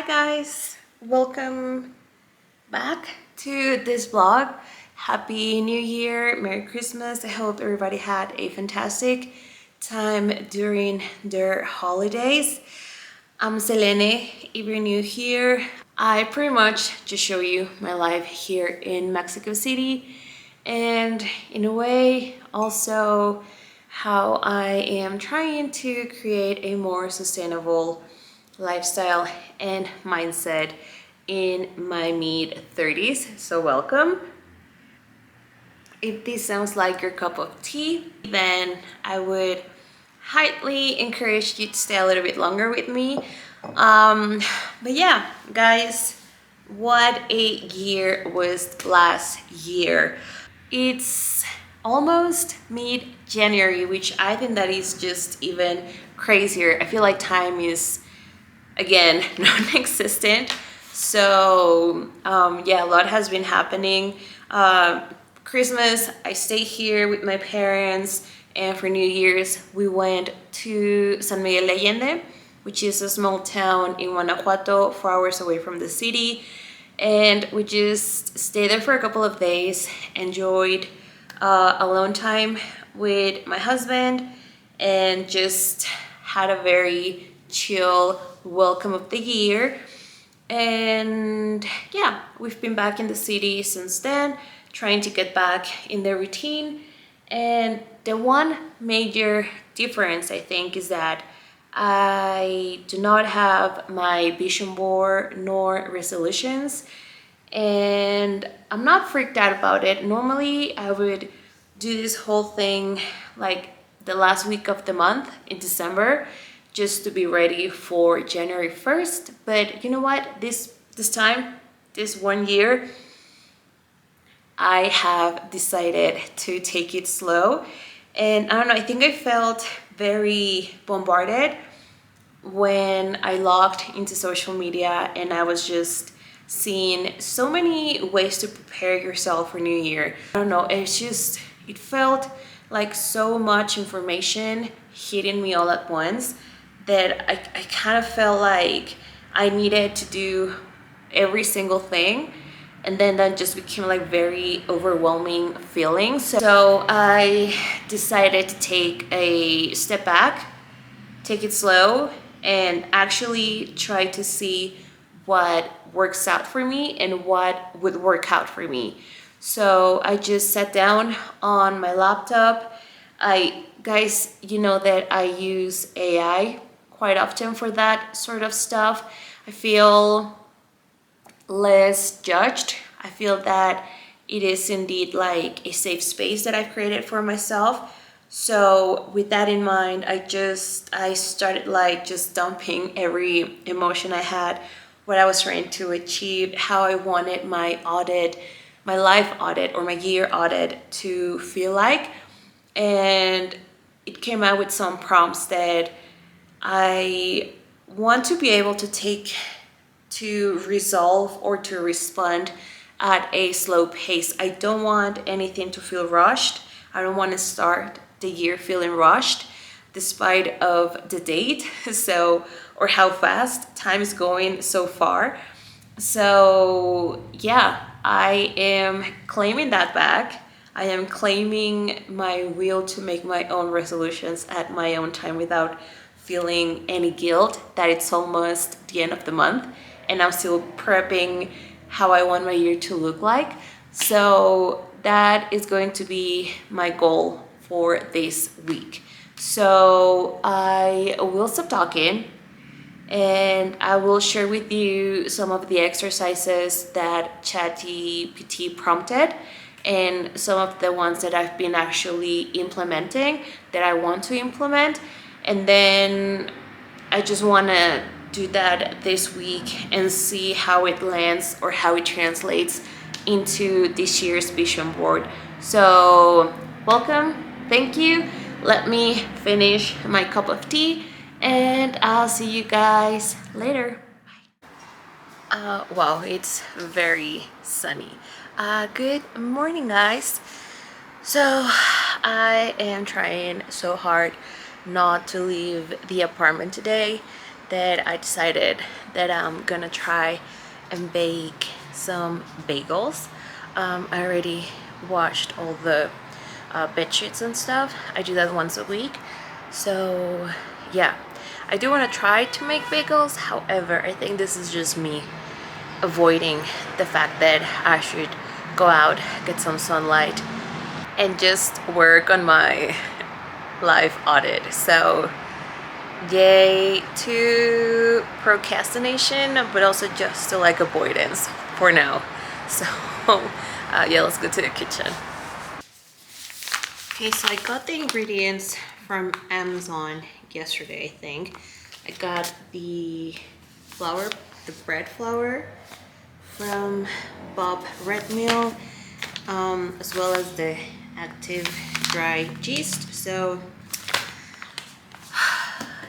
Hi guys, welcome back to this vlog. Happy New Year, Merry Christmas. I hope everybody had a fantastic time during their holidays. I'm Selene. If you're new here, I pretty much just show you my life here in Mexico City, and in a way also how I am trying to create a more sustainable lifestyle and mindset in my mid 30s. So welcome. If this sounds like your cup of tea, then I would highly encourage you to stay a little bit longer with me. But yeah, guys, what a year was last year. It's almost mid-January, which I think that is just even crazier. I feel like time is again non-existent. So yeah, a lot has been happening. Christmas, I stayed here with my parents, and for New Year's we went to San Miguel de Allende, which is a small town in Guanajuato, 4 hours away from the city, and we just stayed there for a couple of days, enjoyed alone time with my husband, and just had a very chill welcome of the year. And yeah, we've been back in the city since then, trying to get back in the routine. And the one major difference I think is that I do not have my vision board nor resolutions, and I'm not freaked out about it. Normally I would do this whole thing like the last week of the month in December, just to be ready for January 1st. But you know what? This time, this 1 year, I have decided to take it slow. And I don't know, I think I felt very bombarded when I logged into social media and I was just seeing so many ways to prepare yourself for New Year. I don't know, it felt like so much information hitting me all at once that I kind of felt like I needed to do every single thing, and then that just became like very overwhelming feeling. So I decided to take a step back, take it slow, and actually try to see what works out for me and what would work out for me. So I just sat down on my laptop. Guys, you know that I use AI quite often for that sort of stuff. I feel less judged. I feel that it is indeed like a safe space that I've created for myself. So with that in mind, I started like just dumping every emotion I had, what I was trying to achieve, how I wanted my audit, my life audit or my year audit to feel like. And it came out with some prompts that I want to be able to resolve or to respond at a slow pace. I don't want anything to feel rushed. I don't want to start the year feeling rushed despite of the date so or how fast time is going so far. So yeah, I am claiming that back. I am claiming my will to make my own resolutions at my own time without feeling any guilt that it's almost the end of the month and I'm still prepping how I want my year to look like. So that is going to be my goal for this week. So I will stop talking and I will share with you some of the exercises that ChatGPT prompted and some of the ones that I've been actually implementing, that I want to implement. And then I just want to do that this week and see how it lands or how it translates into this year's vision board. So welcome, thank you. Let me finish my cup of tea and I'll see you guys later. Wow, it's very sunny. Good morning, guys. So I am trying so hard not to leave the apartment today. that I decided that I'm gonna try and bake some bagels. I already washed all the bed sheets and stuff. I do that once a week. So yeah, I do want to try to make bagels. However, I think this is just me avoiding the fact that I should go out, get some sunlight, and just work on my life audit. So yay to procrastination, but also just to like avoidance for now. So yeah, let's go to the kitchen. Okay, so I got the ingredients from Amazon yesterday, I think. I got the flour, the bread flour from Bob Red Mill, as well as the active dry yeast. So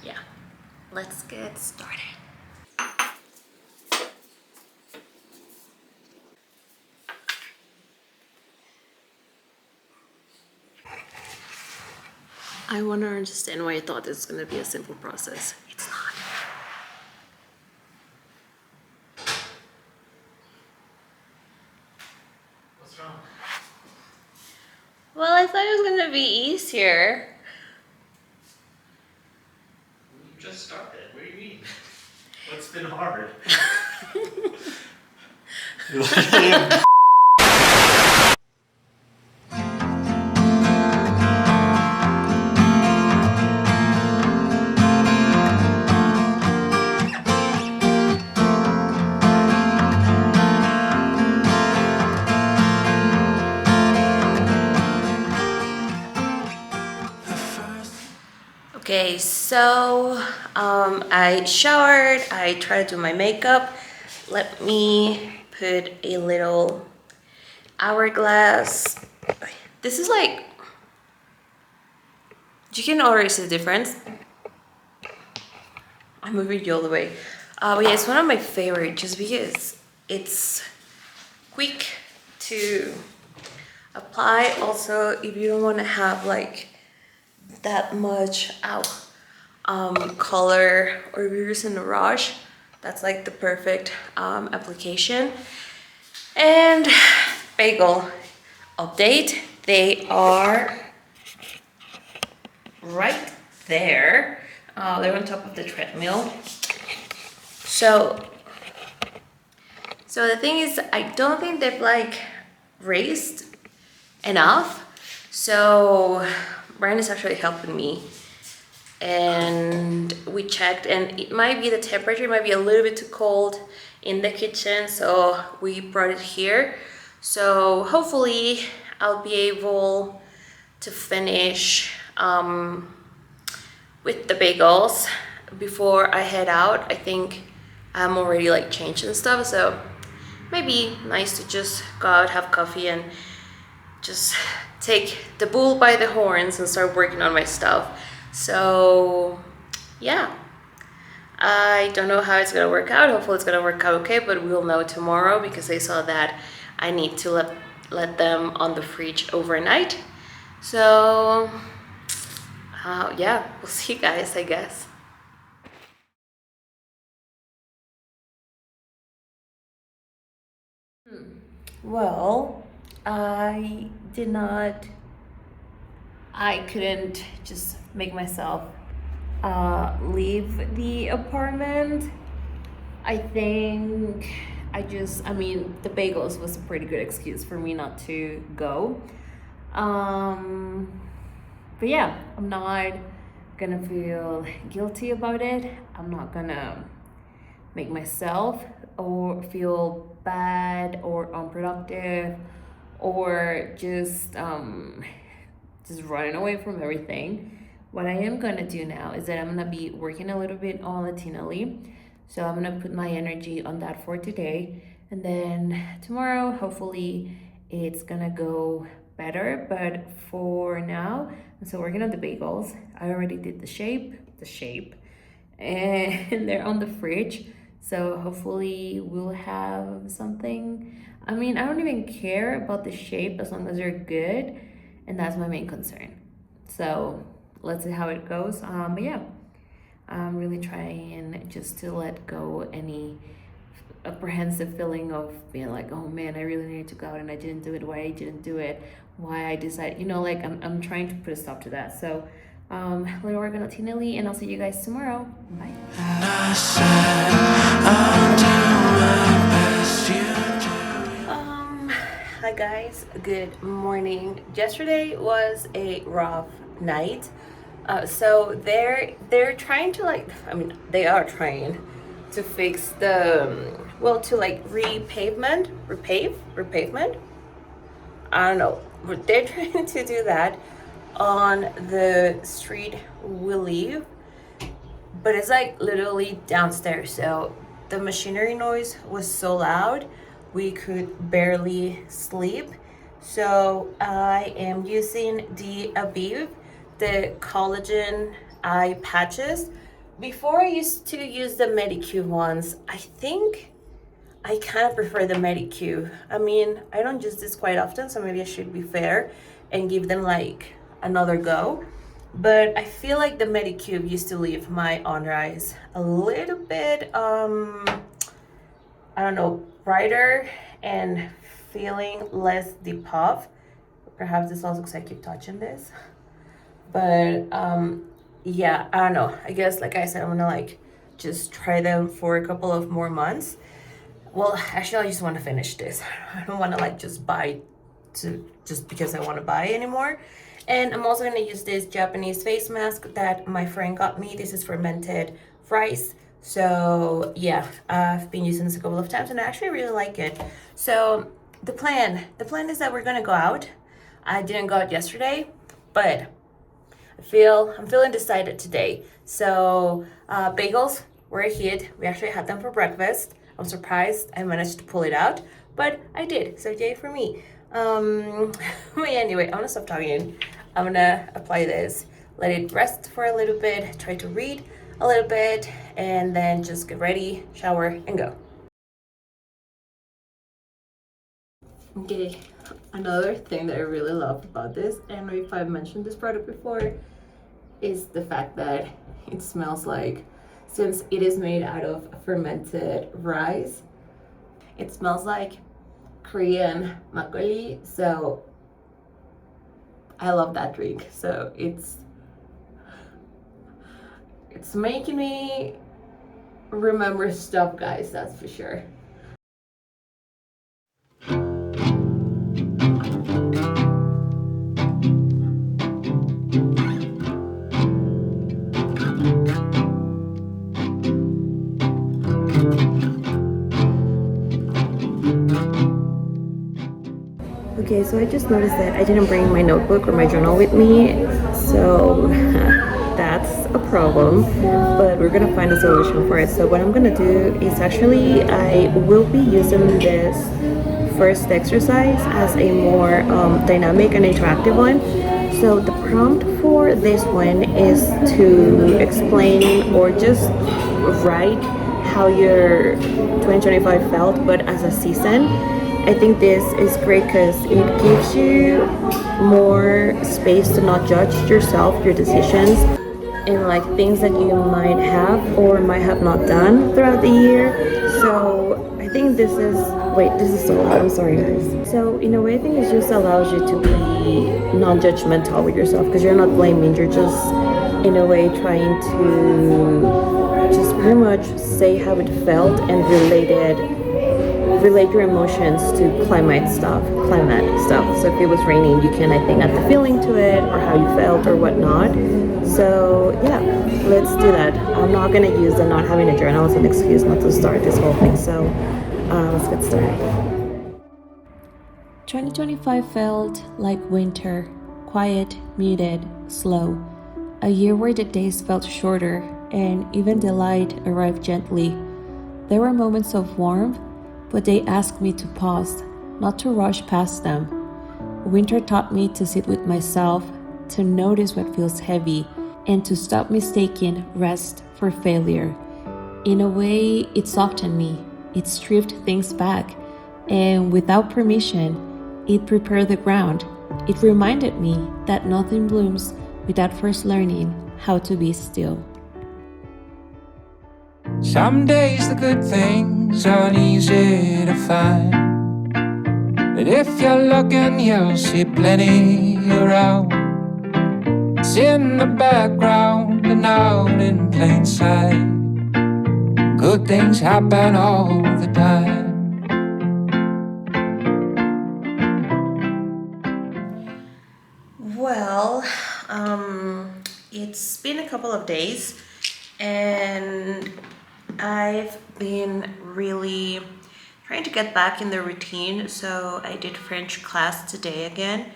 yeah, let's get started. I want to understand why I thought this was going to be a simple process. It's not. What's wrong? Well, I thought it was going to be easier. You just started. What do you mean? What's been hard? Okay, so I showered, I tried to do my makeup. Let me put a little hourglass. This is like, you can already see the difference. I'm moving you all the way. But yeah, it's one of my favorite just because it's quick to apply. Also, if you don't want to have like that much color, or if you're using a rush, that's like the perfect application. And bagel update, they are right there. They're on top of the treadmill. So the thing is, I don't think they've like raised enough. So Brian is actually helping me, and we checked, and it might be the temperature might be a little bit too cold in the kitchen, so we brought it here. So hopefully I'll be able to finish with the bagels before I head out. I think I'm already like changed and stuff, so maybe nice to just go out, have coffee, and just take the bull by the horns and start working on my stuff. So yeah, I don't know how it's gonna work out. Hopefully it's gonna work out okay, but we'll know tomorrow, because I saw that I need to let them on the fridge overnight. So yeah, we'll see you guys, I guess. Well, I couldn't just make myself leave the apartment. I think I mean, the bagels was a pretty good excuse for me not to go. But yeah, I'm not gonna feel guilty about it. I'm not gonna make myself or feel bad or unproductive, or just running away from everything. What I am gonna do now is that I'm gonna be working a little bit on Latinally. So I'm gonna put my energy on that for today, and then tomorrow hopefully it's gonna go better. But for now, I'm still working on the bagels. I already did the shape, and they're on the fridge. So hopefully we'll have something. I mean, I don't even care about the shape as long as they're good, and that's my main concern. So let's see how it goes. But yeah, I'm really trying just to let go any apprehensive feeling of being like, oh man, I really need to go out and I didn't do it, why I didn't do it, why I decided, like I'm trying to put a stop to that. So little work on Tinelli, and I'll see you guys tomorrow. Bye. Hi guys, good morning. Yesterday was a rough night. So they're trying to they are trying to fix the to repavement. I don't know, but they're trying to do that on the street we live, but it's like literally downstairs. So the machinery noise was so loud we could barely sleep. So I am using the Aviv, the collagen eye patches. Before I used to use the Medicube ones. I think I kind of prefer the Medicube. I mean, I don't use this quite often, so maybe I should be fair and give them like another go. But I feel like the Medicube used to leave my under eyes a little bit, I don't know, brighter and feeling less depuffed. Perhaps this also because I keep touching this. But yeah, I don't know. I guess, like I said, I'm gonna like just try them for a couple of more months. Well, actually, I just want to finish this. I don't want to like just buy just because I want to buy anymore. And I'm also going to use this Japanese face mask that my friend got me. This is fermented rice. So yeah, I've been using this a couple of times and I actually really like it. So the plan is that we're going to go out. I didn't go out yesterday, but I'm feeling decided today. So bagels were a hit. We actually had them for breakfast. I'm surprised I managed to pull it out, but I did, so yay for me. But anyway, I'm gonna stop talking. I'm gonna apply this, let it rest for a little bit, try to read a little bit, and then just get ready, shower, and go. Okay, another thing that I really love about this, I don't know if I've mentioned this product before, is the fact that it smells like, since it is made out of fermented rice, it smells like Korean makgeolli. So I love that drink. So it's making me remember stuff, guys, that's for sure. Okay, so I just noticed that I didn't bring my notebook or my journal with me, so that's a problem, but we're gonna find a solution for it. So what I'm gonna do is actually I will be using this first exercise as a more dynamic and interactive one. So the prompt for this one is to explain or just write how your 2025 felt, but as a season. I think this is great because it gives you more space to not judge yourself, your decisions, and like things that you might have or might have not done throughout the year. So I think this is so loud, I'm sorry guys. So in a way, I think it just allows you to be non-judgmental with yourself because you're not blaming, you're just in a way trying to just pretty much say how it felt and relate your emotions to climate stuff. So if it was raining, you can, I think, add the feeling to it or how you felt or whatnot. So yeah, let's do that. I'm not gonna use the not having a journal as an excuse not to start this whole thing. So let's get started. 2025 felt like winter, quiet, muted, slow. A year where the days felt shorter and even the light arrived gently. There were moments of warmth, but they asked me to pause, not to rush past them. Winter taught me to sit with myself, to notice what feels heavy, and to stop mistaking rest for failure. In a way, it softened me, it stripped things back, and without permission, it prepared the ground. It reminded me that nothing blooms without first learning how to be still. Some days the good things aren't easy to find, but if you're looking, you'll see plenty around. It's in the background and out in plain sight. Good things happen all the time. Well, it's been a couple of days and I've been really trying to get back in the routine. So I did French class today again,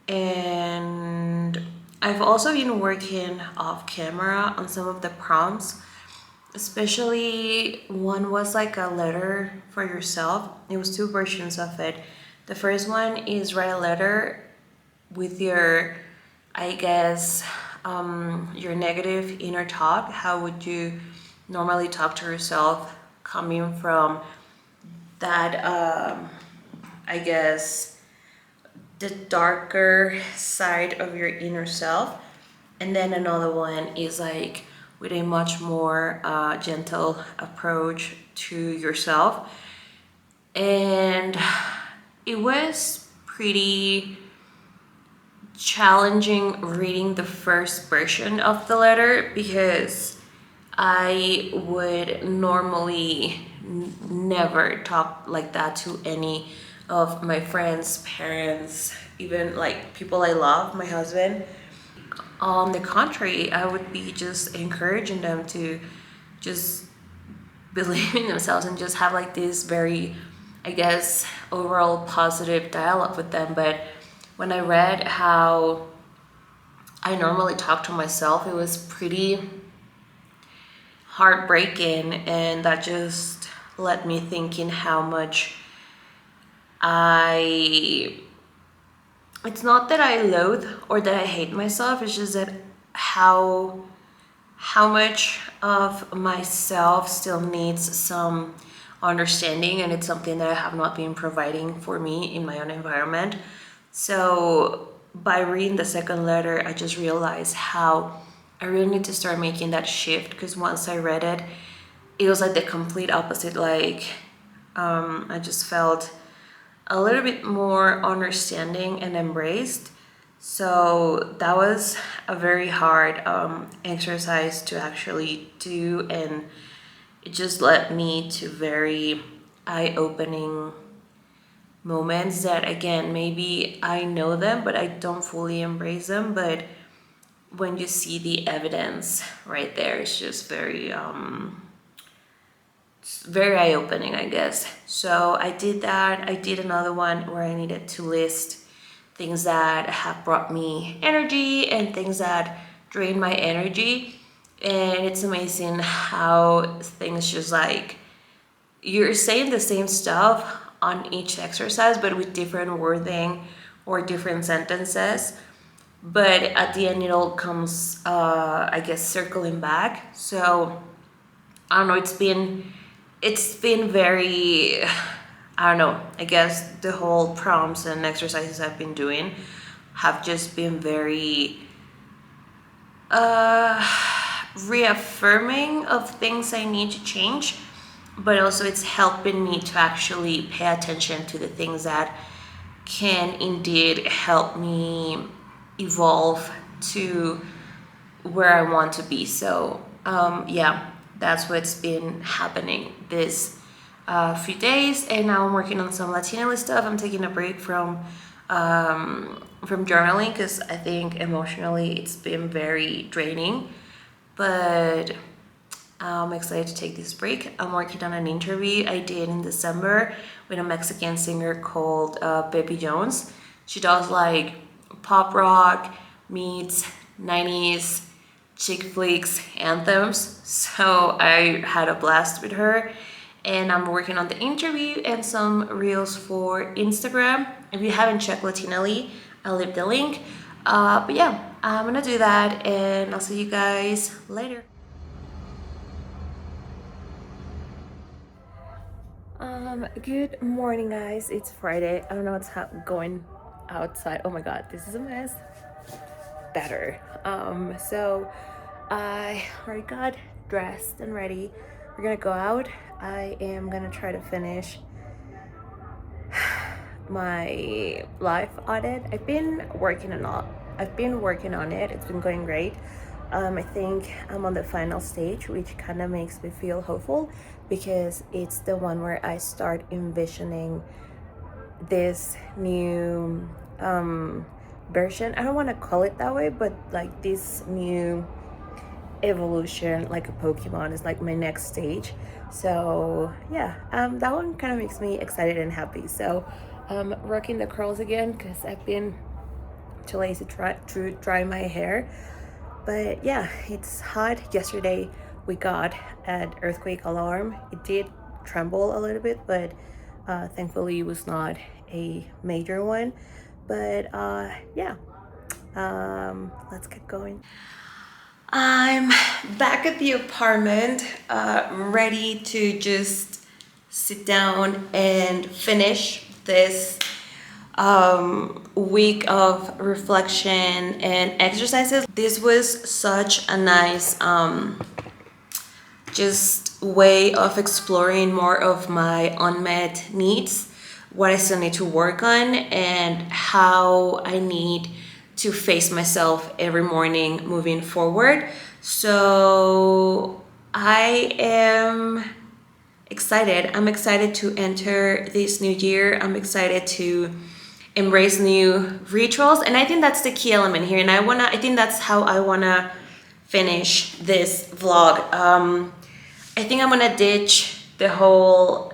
and I've also been working off camera on some of the prompts. Especially one was like a letter for yourself. It was two versions of it. The first one is write a letter with your, I guess, your negative inner talk. How would you normally talk to yourself coming from that, I guess, the darker side of your inner self? And then another one is like with a much more gentle approach to yourself. And it was pretty challenging reading the first version of the letter because I would normally never talk like that to any of my friends, parents, even like people I love, my husband. On the contrary, I would be just encouraging them to just believe in themselves and just have like this very, I guess, overall positive dialogue with them. But when I read how I normally talk to myself, it was pretty heartbreaking, and that just let me thinking how much I it's not that I loathe or that I hate myself, it's just that how much of myself still needs some understanding, and it's something that I have not been providing for me in my own environment. So by reading the second letter, I just realized how I really need to start making that shift, because once I read it, it was like the complete opposite. Like I just felt a little bit more understanding and embraced. So that was a very hard exercise to actually do, and it just led me to very eye-opening moments that, again, maybe I know them but I don't fully embrace them. But when you see the evidence right there, it's just very very eye-opening, I guess. So I did that. I did another one where I needed to list things that have brought me energy and things that drain my energy. And it's amazing how things just like, you're saying the same stuff on each exercise but with different wording or different sentences, but at the end it all comes I guess circling back. So I don't know, it's been very, I don't know, I guess the whole prompts and exercises I've been doing have just been very reaffirming of things I need to change, but also it's helping me to actually pay attention to the things that can indeed help me evolve to where I want to be. So yeah, that's what's been happening this few days, and now I'm working on some Latinally stuff. I'm taking a break from journaling because I think emotionally it's been very draining, but I'm excited to take this break. I'm working on an interview I did in December with a Mexican singer called Pepe Jones. She does like pop rock meets 90s chick flicks anthems. So I had a blast with her, and I'm working on the interview and some reels for Instagram. If you haven't checked Latinally, I'll leave the link. But yeah, I'm gonna do that, and I'll see you guys later. Good morning, guys. It's Friday. I don't know what's going outside. Oh my god, this is a mess. Better. So I already got dressed and ready. we're gonna go out. I am gonna try to finish my life audit. I've been working on it. It's been going great. I think I'm on the final stage, which kind of makes me feel hopeful because it's the one where I start envisioning this new version. I don't want to call it that way, but like this new evolution, like a Pokemon, is like my next stage. So yeah, that one kind of makes me excited and happy. So rocking the curls again because I've been too lazy to dry my hair. But yeah, it's hot. Yesterday we got an earthquake alarm. It did tremble a little bit, but thankfully it was not a major one. But yeah, let's get going. I'm back at the apartment, ready to just sit down and finish this week of reflection and exercises. This was such a nice just way of exploring more of my unmet needs, what I still need to work on, and how I need to face myself every morning moving forward. So I am excited. I'm excited to enter this new year. I'm excited to embrace new rituals, and I think that's the key element here. And I think that's how I wanna finish this vlog. I think I'm gonna ditch the whole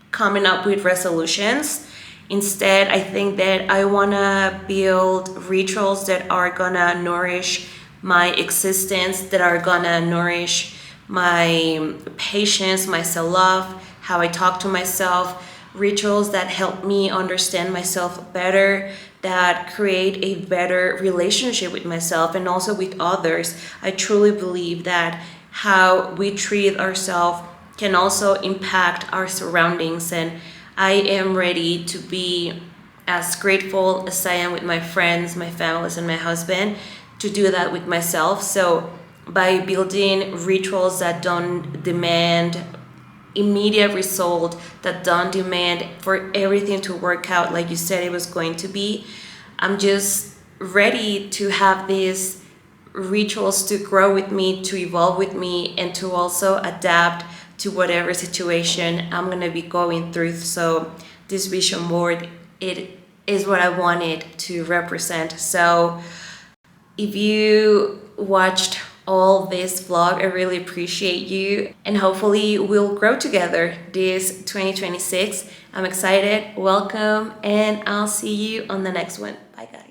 coming up with resolutions. Instead, I think that I wanna build rituals that are gonna nourish my existence, that are gonna nourish my patience, my self-love, how I talk to myself, rituals that help me understand myself better, that create a better relationship with myself and also with others. I truly believe that how we treat ourselves can also impact our surroundings, and I am ready to be as grateful as I am with my friends, my families, and my husband, to do that with myself. So by building rituals that don't demand immediate result, that don't demand for everything to work out like you said it was going to be, I'm just ready to have these rituals to grow with me, to evolve with me, and to also adapt to whatever situation I'm gonna be going through. So this vision board, it is what I wanted to represent. So if you watched all this vlog, I really appreciate you, and hopefully we'll grow together this 2026. I'm excited. Welcome, and I'll see you on the next one. Bye guys.